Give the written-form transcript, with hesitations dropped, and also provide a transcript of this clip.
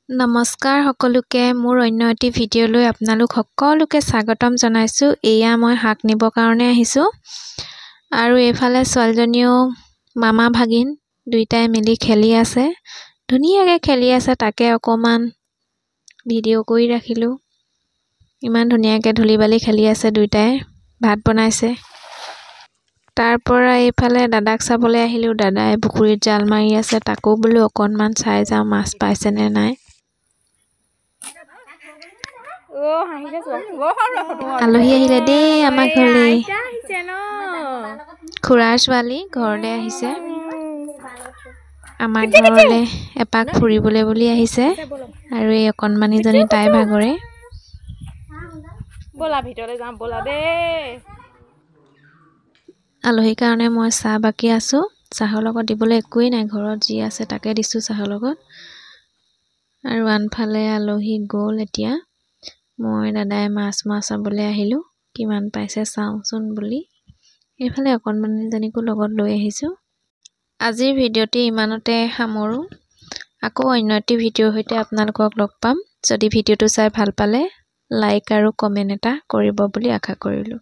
নমস্কাৰ সকলোকে মোৰ অন্য এটি ভিডিঅ'লৈ আপোনালোক সকলোকে স্বাগতম জনাইছোঁ। এয়া মই শাক নিব কাৰণে আহিছোঁ আৰু এইফালে ছোৱালীজনীও মামা ভাগিন দুইটাই মিলি খেলি আছে। ধুনীয়াকৈ খেলি আছে, তাকে অকণমান ভিডিঅ' কৰি ৰাখিলোঁ। ইমান ধুনীয়াকৈ ধূলি বালি খেলি আছে দুইটাই। ভাত বনাইছে। তাৰ পৰা এইফালে দাদাক চাবলৈ আহিলোঁ। দাদাই পুখুৰীত জাল মাৰি আছে, তাকো বোলো অকণমান চাই যাওঁ মাছ পাইছেনে নাই। আলহী আহিলে দেই আমাৰ ঘৰলৈ। খুৰাৰ ছোৱালী ঘৰলৈ আহিছে, আমাৰ ঘৰলৈ এপাক ফুৰিবলৈ বুলি আহিছে। আৰু এই অকণমানিজনী তাই ভাগৰে। বলা ভিতৰলৈ যাওঁ বলা দেই। আলহীৰ কাৰণে মই চাহ বাকি আছোঁ। চাহৰ লগত দিবলৈ একোৱেই নাই, ঘৰত যি আছে তাকে দিছোঁ চাহৰ লগত। আৰু আনফালে আলহী গ'ল এতিয়া। মই দাদাই মাছ চাবলৈ আহিলোঁ, কিমান পাইছে চাওঁচোন বুলি। এইফালে অকণমানিজনীকো লগত লৈ আহিছোঁ। আজিৰ ভিডিঅ'টি ইমানতে সামৰোঁ। আকৌ অন্য এটি ভিডিঅ'ৰ সৈতে আপোনালোকক লগ পাম। যদি ভিডিঅ'টো চাই ভাল পালে লাইক আৰু কমেণ্ট এটা কৰিব বুলি আশা কৰিলোঁ।